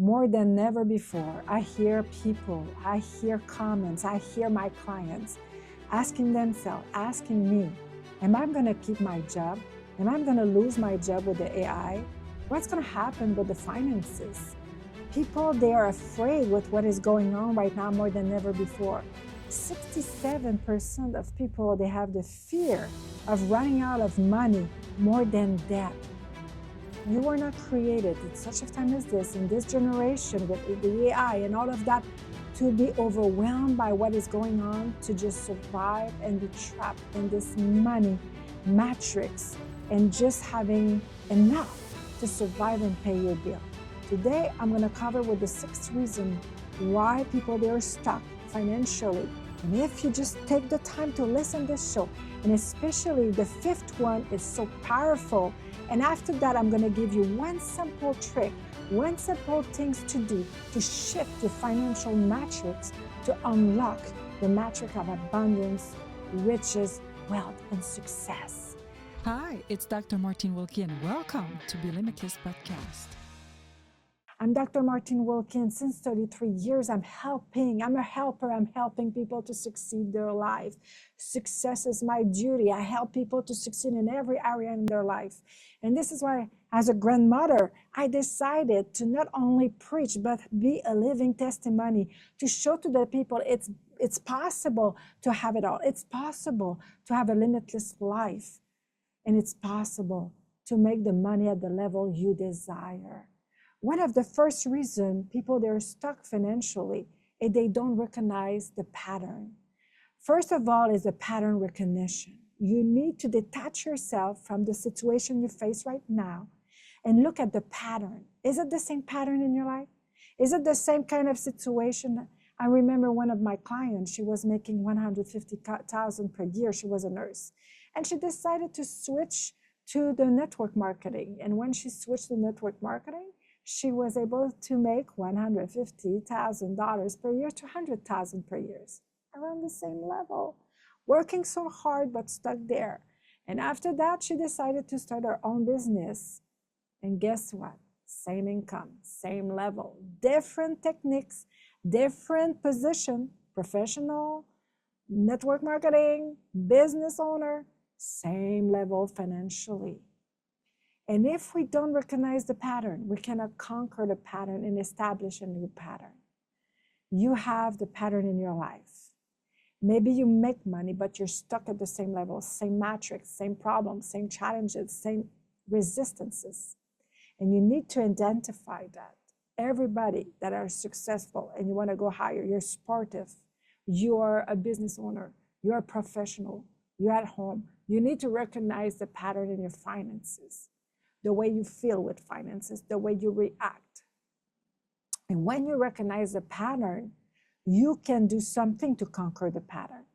more than ever before, I hear people, I hear comments, I hear my clients asking themselves, asking me, am I going to keep my job? Am I going to lose my job with the AI? What's going to happen with the finances? People, they are afraid with what is going on right now more than ever before. 67% of people, they have the fear of running out of money more than debt. You were not created at such a time as this, in this generation with the AI and all of that, to be overwhelmed by what is going on, to just survive and be trapped in this money matrix and just having enough to survive and pay your bill. Today, I'm going to cover with the 6th reason why people, they are stuck financially. And if you just take the time to listen to this show, and especially the 5th one is so powerful. And after that, I'm going to give you one simple trick, one simple things to do to shift your financial matrix to unlock the matrix of abundance, riches, wealth, and success. Hi, it's Dr. Martine Wilkie, and welcome to Be Limitless Podcast. I'm Dr. Martine Wilkie, and since 33 years, I'm a helper. I'm helping people to succeed their life. Success is my duty. I help people to succeed in every area in their life. And this is why, as a grandmother, I decided to not only preach, but be a living testimony to show to the people it's possible to have it all. It's possible to have a limitless life. And it's possible to make the money at the level you desire. One of the first reasons people, they're stuck financially is they don't recognize the pattern. First of all is the pattern recognition. You need to detach yourself from the situation you face right now and look at the pattern. Is it the same pattern in your life? Is it the same kind of situation? I remember one of my clients, she was making $150,000 per year. She was a nurse. And she decided to switch to the network marketing. And when she switched to network marketing, she was able to make $150,000 per year to $100,000 per year, around the same level, working so hard but stuck there. And after that, she decided to start her own business. And guess what? Same income, same level, different techniques, different position, professional, network marketing, business owner, same level financially. And if we don't recognize the pattern, we cannot conquer the pattern and establish a new pattern. You have the pattern in your life. Maybe you make money, but you're stuck at the same level, same matrix, same problems, same challenges, same resistances. And you need to identify that. Everybody that are successful and you want to go higher, you're sportive, you're a business owner, you're a professional, you're at home. You need to recognize the pattern in your finances, the way you feel with finances, the way you react. And when you recognize the pattern, you can do something to conquer the pattern.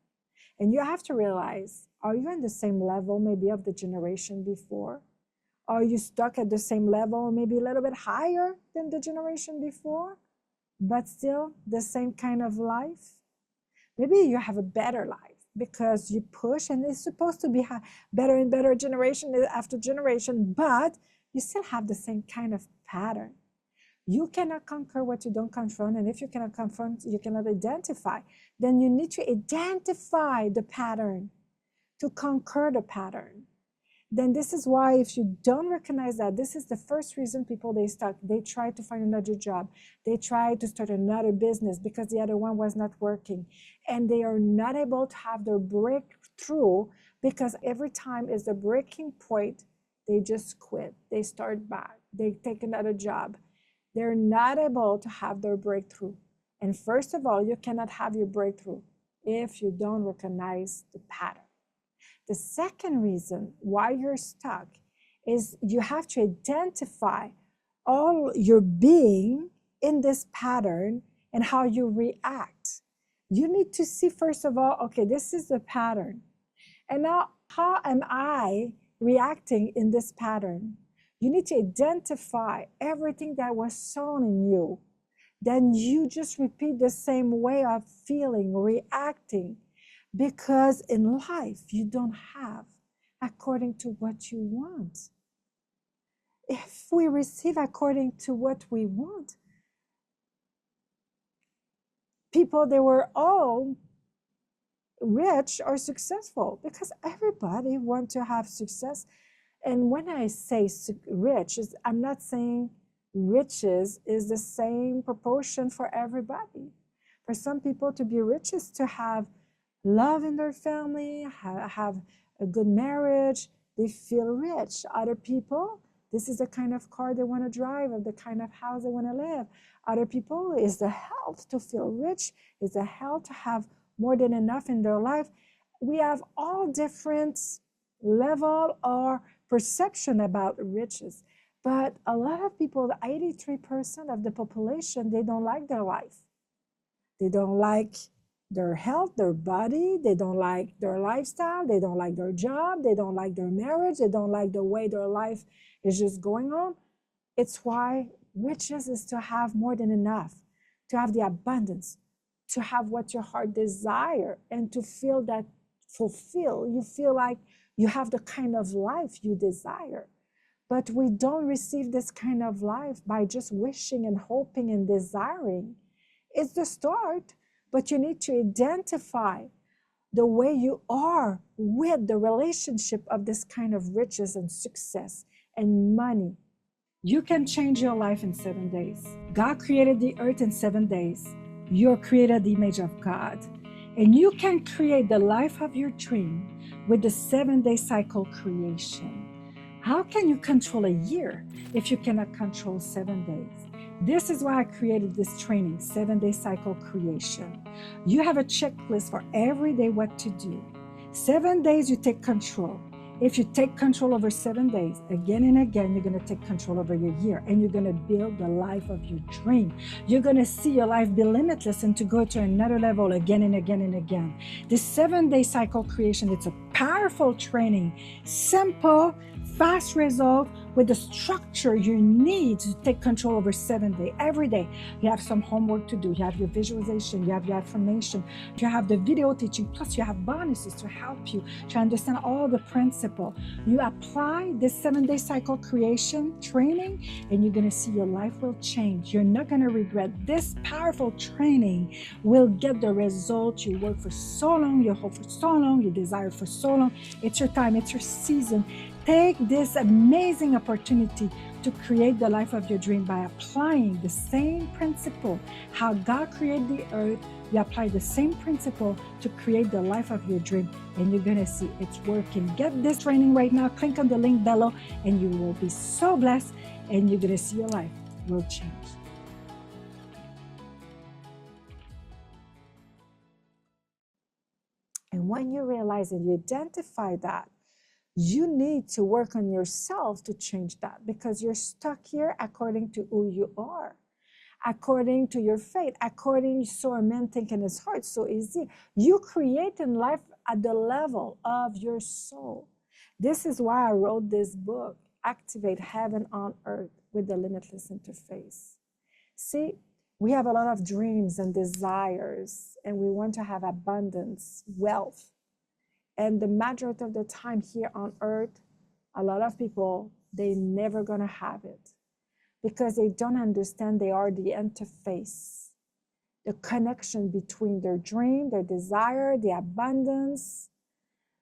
And you have to realize, are you in the same level maybe of the generation before? Are you stuck at the same level, maybe a little bit higher than the generation before, but still the same kind of life? Maybe you have a better life because you push, and it's supposed to be better and better generation after generation, but you still have the same kind of pattern. You cannot conquer what you don't confront, and if you cannot confront, you cannot identify. Then you need to identify the pattern to conquer the pattern. Then this is why if you don't recognize that, this is the first reason people, they stuck. They try to find another job. They try to start another business because the other one was not working. And they are not able to have their breakthrough because every time is the breaking point, they just quit. They start back. They take another job. They're not able to have their breakthrough. And first of all, you cannot have your breakthrough if you don't recognize the pattern. The second reason why you're stuck is you have to identify all your being in this pattern and how you react. You need to see, first of all, okay, this is the pattern. And now, how am I reacting in this pattern? You need to identify everything that was sown in you. Then you just repeat the same way of feeling, reacting. Because in life, you don't have according to what you want. If we receive according to what we want, people, they were all rich or successful because everybody wants to have success. And when I say rich, I'm not saying riches is the same proportion for everybody. For some people, to be rich is to have love in their family, have a good marriage, they feel rich. Other people, this is the kind of car they want to drive or the kind of house they want to live. Other people, is the health to feel rich, is the health to have more than enough in their life. We have all different level or perception about riches. But a lot of people, 83% of the population, they don't like their life. They don't like their health, their body. They don't like their lifestyle. They don't like their job. They don't like their marriage. They don't like the way their life is just going on. It's why riches is to have more than enough, to have the abundance, to have what your heart desire, and to feel that fulfill. You feel like you have the kind of life you desire. But we don't receive this kind of life by just wishing and hoping and desiring. It's the start, but you need to identify the way you are with the relationship of this kind of riches and success and money. You can change your life in 7 days. God created the earth in 7 days. You're created the image of God. And you can create the life of your dream with the 7-day cycle creation. How can you control a year if you cannot control 7 days? This is why I created this training, 7-day cycle creation. You have a checklist for every day what to do. 7 days you take control. If you take control over 7 days, again and again, you're going to take control over your year, and you're going to build the life of your dream. You're going to see your life be limitless and to go to another level again and again and again. This 7-day cycle creation, it's a powerful training, simple, fast result with the structure you need to take control over 7 days. Every day, you have some homework to do. You have your visualization, you have your affirmation, you have the video teaching, plus you have bonuses to help you to understand all the principles. You apply this 7-day cycle creation training, and you're going to see your life will change. You're not going to regret. This powerful training will get the result you work for so long, you hope for so long, you desire for so long. It's your time, it's your season. Take this amazing opportunity to create the life of your dream by applying the same principle. How God created the earth, you apply the same principle to create the life of your dream, and you're going to see it's working. Get this training right now. Click on the link below, and you will be so blessed, and you're going to see your life will change. And when you realize and you identify that, you need to work on yourself to change that, because you're stuck here according to who you are, according to your fate, according so a man thinking his heart so easy. You create in life at the level of your soul. This is why I wrote this book, Activate Heaven on Earth with the Limitless Interface. See, we have a lot of dreams and desires, and we want to have abundance, wealth. And the majority of the time here on earth, a lot of people, they're never going to have it because they don't understand they are the interface, the connection between their dream, their desire, the abundance,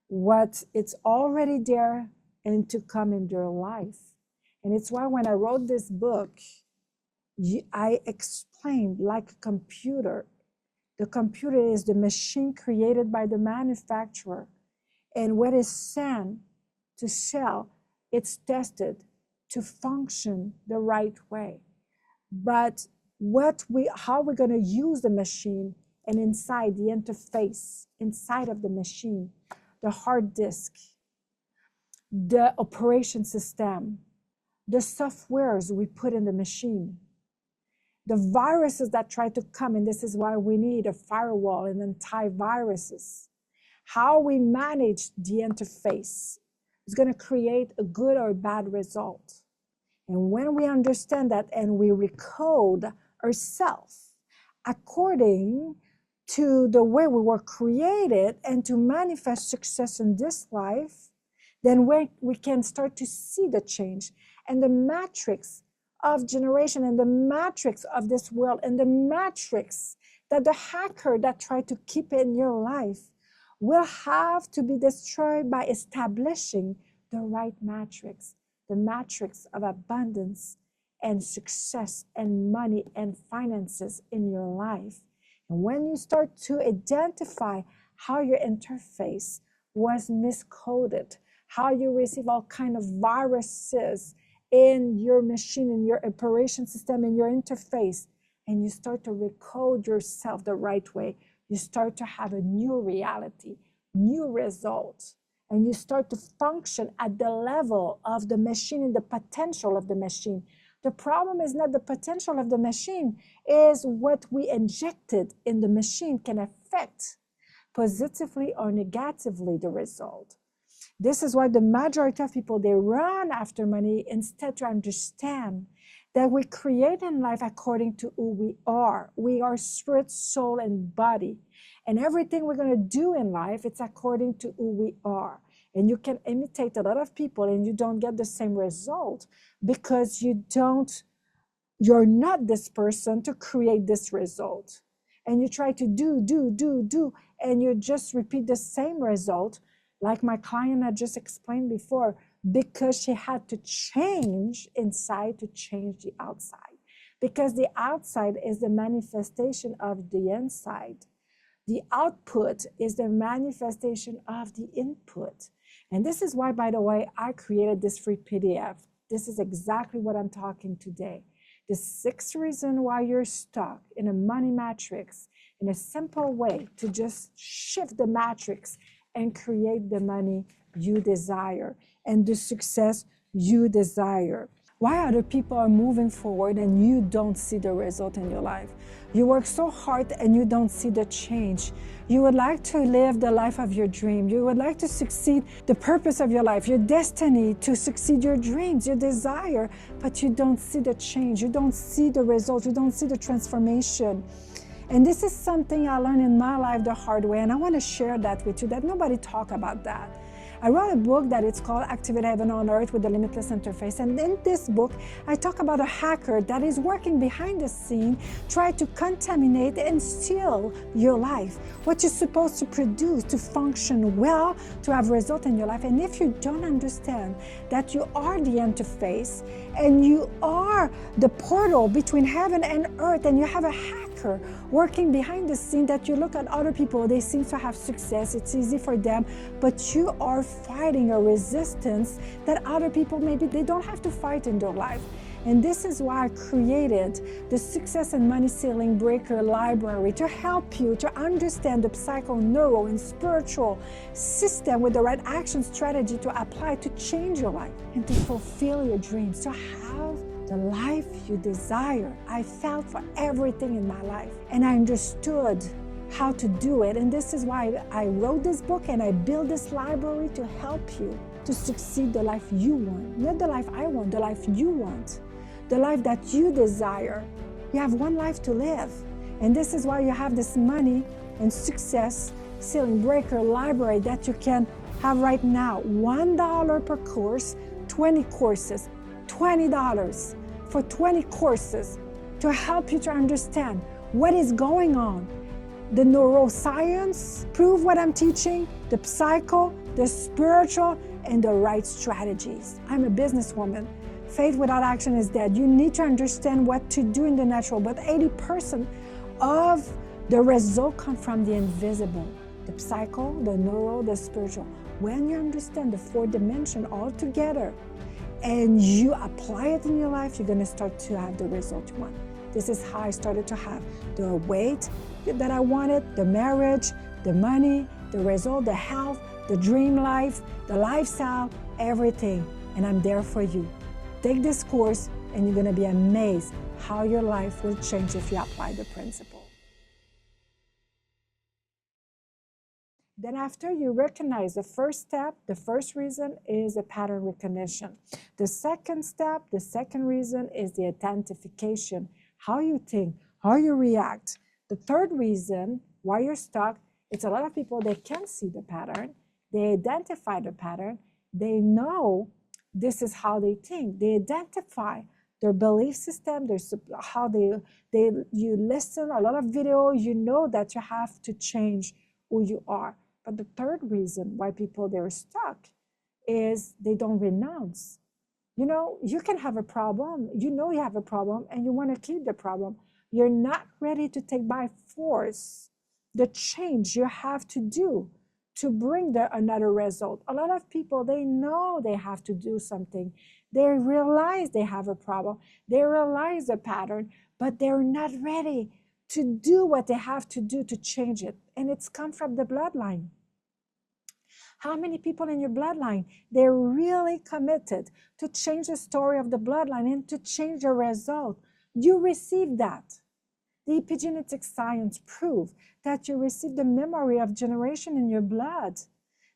what it's already there and to come in their life. And it's why when I wrote this book, I explained like a computer. The computer is the machine created by the manufacturer. And what is sent to sell, it's tested to function the right way. But how we're going to use the machine, and inside the interface, inside of the machine, the hard disk, the operation system, the softwares we put in the machine, the viruses that try to come, and this is why we need a firewall and antiviruses. How we manage the interface is going to create a good or bad result. And when we understand that and we recode ourselves according to the way we were created and to manifest success in this life, then we can start to see the change and the matrix of generation and the matrix of this world and the matrix that the hacker that tried to keep in your life will have to be destroyed by establishing the right matrix, the matrix of abundance and success and money and finances in your life. And when you start to identify how your interface was miscoded, how you receive all kind of viruses in your machine, in your operation system, in your interface, and you start to recode yourself the right way, you start to have a new reality, new results, and you start to function at the level of the machine and the potential of the machine. The problem is not the potential of the machine, is what we injected in the machine can affect positively or negatively the result. This is why the majority of people, they run after money instead to understand that we create in life according to who we are. We are spirit, soul, and body. And everything we're going to do in life, it's according to who we are. And you can imitate a lot of people and you don't get the same result because you're not this person to create this result. And you try to do, and you just repeat the same result, like my client had just explained before, because she had to change inside to change the outside. Because the outside is the manifestation of the inside. The output is the manifestation of the input. And this is why, by the way, I created this free PDF. This is exactly what I'm talking today. The 6 reasons why you're stuck in a money matrix, in a simple way to just shift the matrix and create the money you desire and the success you desire. Why other people are moving forward and you don't see the result in your life? You work so hard and you don't see the change. You would like to live the life of your dream. You would like to succeed the purpose of your life, your destiny, to succeed your dreams, your desire, but you don't see the change. You don't see the result. You don't see the transformation. And this is something I learned in my life the hard way, and I want to share that with you, that nobody talk about that. I wrote a book that it's called Activate Heaven on Earth with the Limitless Interface. And in this book, I talk about a hacker that is working behind the scene, trying to contaminate and steal your life, what you're supposed to produce, to function well, to have result in your life. And if you don't understand that you are the interface and you are the portal between heaven and earth, and you have a hacker working behind the scene, that you look at other people, they seem to have success, it's easy for them, but you are fighting a resistance that other people maybe they don't have to fight in their life. And this is why I created the Success and Money Ceiling Breaker Library, to help you to understand the psycho, neuro, and spiritual system with the right action strategy to apply to change your life and to fulfill your dreams, to have the life you desire. I felt for everything in my life and I understood how to do it. And this is why I wrote this book and I built this library to help you to succeed the life you want. Not the life I want, the life you want. The life that you desire. You have one life to live. And this is why you have this money and success ceiling breaker library that you can have right now. $1 per course, 20 courses, $20 for 20 courses to help you to understand what is going on. The neuroscience, prove what I'm teaching, the psycho, the spiritual, and the right strategies. I'm a businesswoman. Faith without action is dead. You need to understand what to do in the natural, but 80% of the result come from the invisible, the psycho, the neuro, the spiritual. When you understand the 4 dimensions all together and you apply it in your life, you're going to start to have the result you want. This is how I started to have the weight that I wanted, the marriage, the money, the result, the health, the dream life, the lifestyle, everything. And I'm there for you. Take this course and you're going to be amazed how your life will change if you apply the principle. Then after you recognize the first step, the first reason is a pattern recognition. The second step, the second reason is the identification, how you think, how you react. The third reason why you're stuck, it's a lot of people, they can see the pattern, they identify the pattern, they know this is how they think. They identify their belief system, how you listen, a lot of video, you know that you have to change who you are. But the third reason why people they're stuck is they don't renounce. You know, you can have a problem, you know you have a problem, and you want to keep the problem. You're not ready to take by force the change you have to do to bring another result. A lot of people, they know they have to do something. They realize they have a problem. They realize the pattern, but they're not ready to do what they have to do to change it. And it's come from the bloodline. How many people in your bloodline, they're really committed to change the story of the bloodline and to change the result? You received that. The epigenetic science prove that you received the memory of generation in your blood.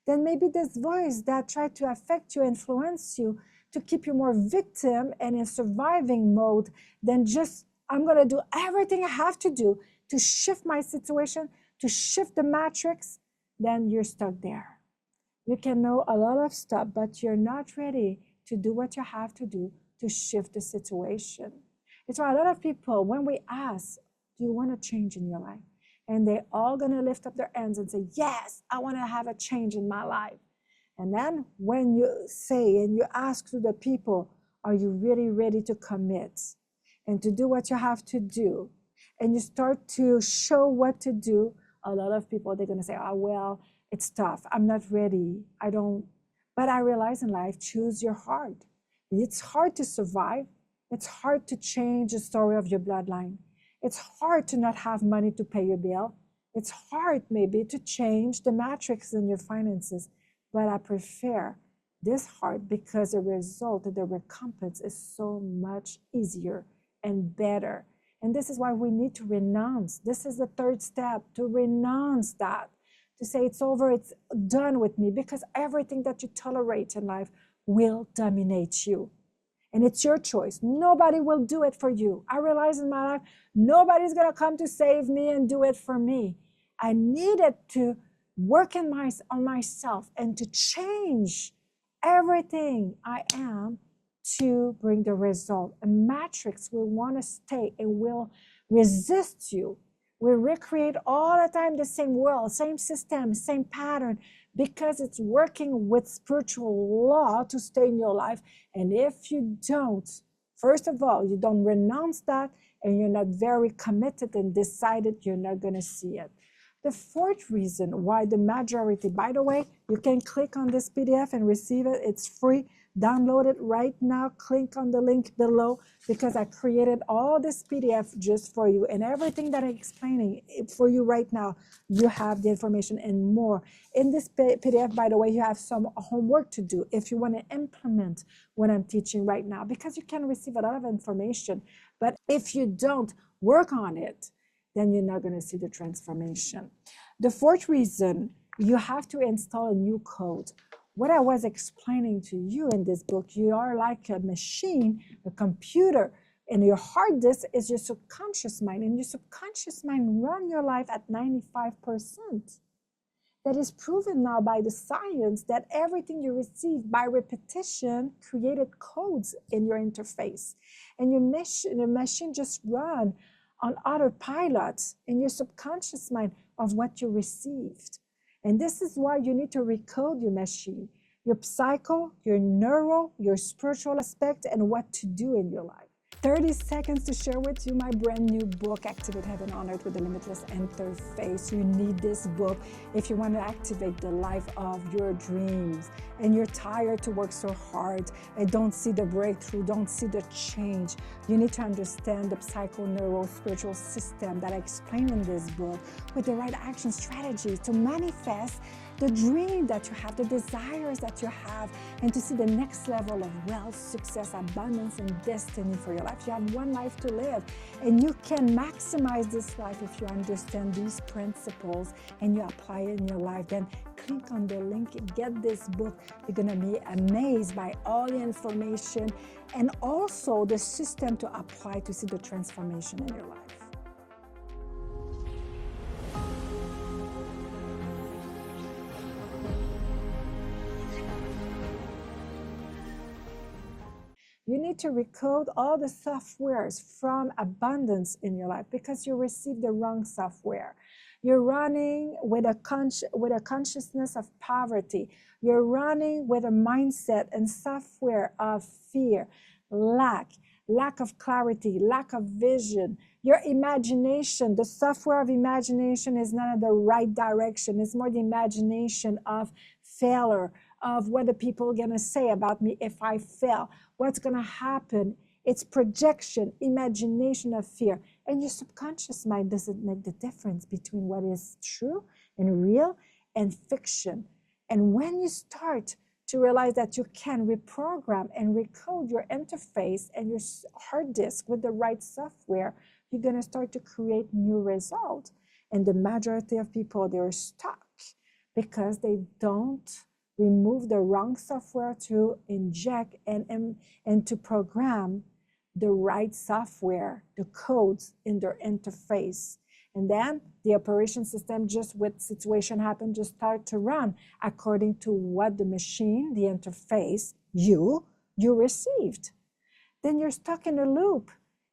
Then maybe this voice that tried to affect you, influence you, to keep you more victim and in surviving mode than just, I'm going to do everything I have to do to shift my situation, to shift the matrix, then you're stuck there. You can know a lot of stuff, but you're not ready to do what you have to do to shift the situation. It's why a lot of people, when we ask, do you want to change in your life? And they're all going to lift up their hands and say, yes, I want to have a change in my life. And then when you say and you ask to the people, are you really ready to commit and to do what you have to do? And you start to show what to do, a lot of people, they're going to say, oh, well, it's tough. I'm not ready. But I realize in life, choose your heart. It's hard to survive. It's hard to change the story of your bloodline. It's hard to not have money to pay your bill. It's hard maybe to change the matrix in your finances. But I prefer this hard because the result, the recompense is so much easier and better. And this is why we need to renounce. This is the third step, to renounce that. To say it's over, it's done with me, because everything that you tolerate in life will dominate you. And it's your choice. Nobody will do it for you. I realize in my life, nobody's going to come to save me and do it for me. I needed to work on myself and to change everything I am to bring the result. A matrix will want to stay and will resist you. We recreate all the time the same world, same system, same pattern, because it's working with spiritual law to stay in your life. And if you don't, first of all, you don't renounce that, and you're not very committed and decided, you're not going to see it. The fourth reason why the majority, by the way, you can click on this PDF and receive it. It's free. Download it right now. Click on the link below, because I created all this PDF just for you, and everything that I'm explaining for you right now, you have the information and more. In this PDF, by the way, you have some homework to do if you want to implement what I'm teaching right now, because you can receive a lot of information. But if you don't work on it, then you're not going to see the transformation. The fourth reason, you have to install a new code. What I was explaining to you in this book, you are like a machine, a computer, and your hard disk is your subconscious mind, and your subconscious mind runs your life at 95%. That is proven now by the science that everything you receive by repetition created codes in your interface. And your machine just run on autopilot in your subconscious mind of what you received. And this is why you need to recode your machine, your psycho, your neural, your spiritual aspect, and what to do in your life. 30 seconds to share with you my brand new book, Activate Heaven on Earth with the Limitless Interface. You need this book if you want to activate the life of your dreams, and you're tired to work so hard and don't see the breakthrough, don't see the change. You need to understand the psycho-neural spiritual system that I explain in this book with the right action strategies to manifest the dream that you have, the desires that you have, and to see the next level of wealth, success, abundance, and destiny for your life. You have one life to live, and you can maximize this life if you understand these principles and you apply it in your life. Then click on the link, get this book. You're going to be amazed by all the information and also the system to apply to see the transformation in your life. You need to recode all the softwares from abundance in your life because you received the wrong software. You're running with a consciousness of poverty. You're running with a mindset and software of fear, lack of clarity, lack of vision. Your imagination, the software of imagination is not in the right direction. It's more the imagination of failure, of what the people are going to say about me if I fail, what's going to happen. It's projection, imagination of fear. And your subconscious mind doesn't make the difference between what is true and real and fiction. And when you start to realize that you can reprogram and recode your interface and your hard disk with the right software, you're going to start to create new results. And the majority of people, they're stuck because they don't remove the wrong software to inject and to program the right software, the codes in their interface. And then the operation system, just with situation happen, just start to run according to what the machine, the interface, you received. Then you're stuck in a loop,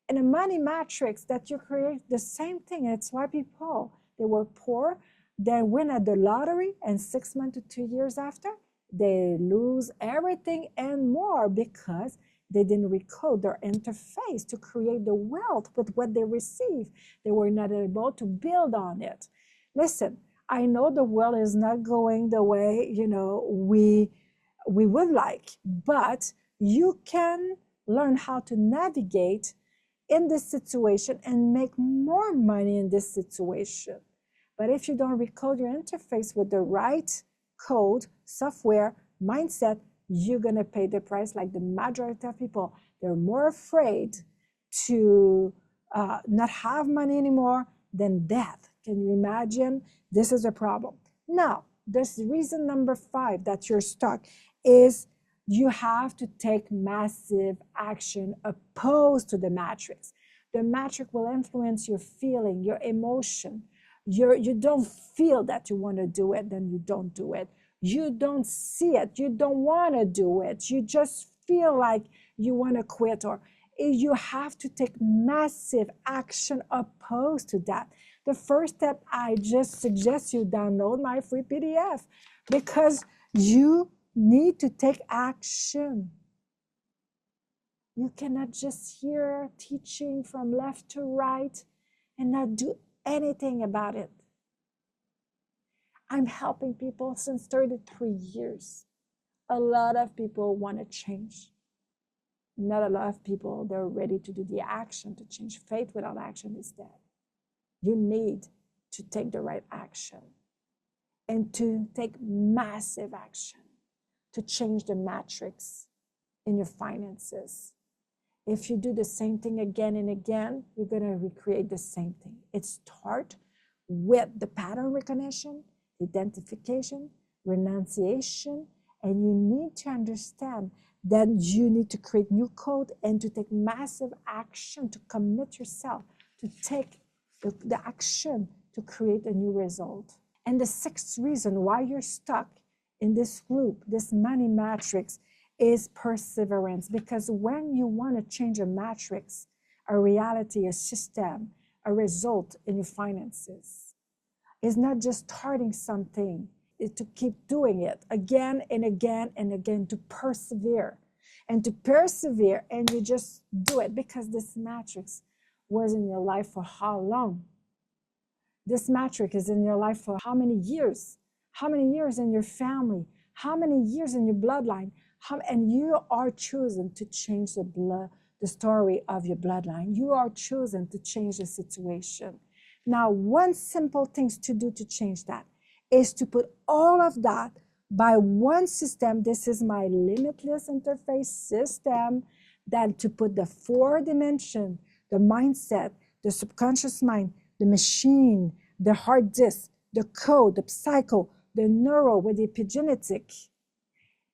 in a money matrix that you create the same thing. It's why people, they were poor, they win at the lottery, and 6 months to 2 years after, they lose everything and more because they didn't recode their interface to create the wealth with what they receive. They were not able to build on it. Listen, I know the world is not going the way, we would like, but you can learn how to navigate in this situation and make more money in this situation. But if you don't recode your interface with the right code, software, mindset, you're going to pay the price like the majority of people. They're more afraid to not have money anymore than death. Can you imagine? This is a problem. Now, this reason number 5 that you're stuck is you have to take massive action opposed to the matrix. The matrix will influence your feeling, your emotion. You don't feel that you want to do it, then you don't do it. You don't see it. You don't want to do it. You just feel like you want to quit, or you have to take massive action opposed to that. The first step, I just suggest you download my free PDF because you need to take action. You cannot just hear teaching from left to right and not do anything about it. I'm helping people since 33 years. A lot of people want to change. Not a lot of people, they're ready to do the action to change. Faith without action is dead. You need to take the right action and to take massive action to change the matrix in your finances. If you do the same thing again and again, you're going to recreate the same thing. It starts with the pattern recognition, identification, renunciation, and you need to understand that you need to create new code and to take massive action, to commit yourself, to take the action to create a new result. And the 6th reason why you're stuck in this loop, this money matrix, is perseverance. Because when you want to change a matrix, a reality, a system, a result in your finances, it's not just starting something, it's to keep doing it again and again and again, to persevere. And to persevere, and you just do it, because this matrix was in your life for how long? This matrix is in your life for how many years? How many years in your family? How many years in your bloodline? And you are chosen to change the story of your bloodline. You are chosen to change the situation. Now, one simple thing to do to change that is to put all of that by one system. This is my limitless interface system. Then to put the 4 dimension, the mindset, the subconscious mind, the machine, the hard disk, the code, the psycho, the neural with the epigenetic,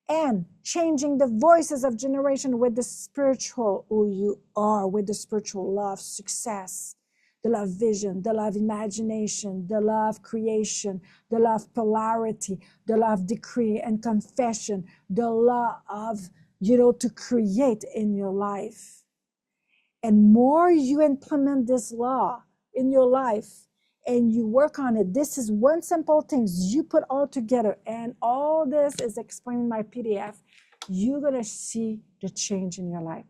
and changing the voices of generation with the spiritual who you are, with the spiritual love, success, the love vision, the love imagination, the love creation, the love polarity, the love decree and confession, the law of to create in your life. And more you implement this law in your life and you work on it, this is one simple thing you put all together, and all this is explained in my PDF. You're going to see the change in your life.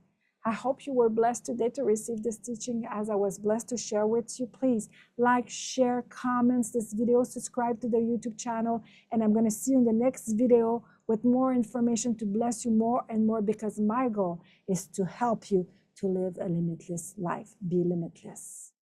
I hope you were blessed today to receive this teaching as I was blessed to share with you. Please like, share, comments this video, subscribe to the YouTube channel, and I'm going to see you in the next video with more information to bless you more and more, because my goal is to help you to live a limitless life. Be limitless.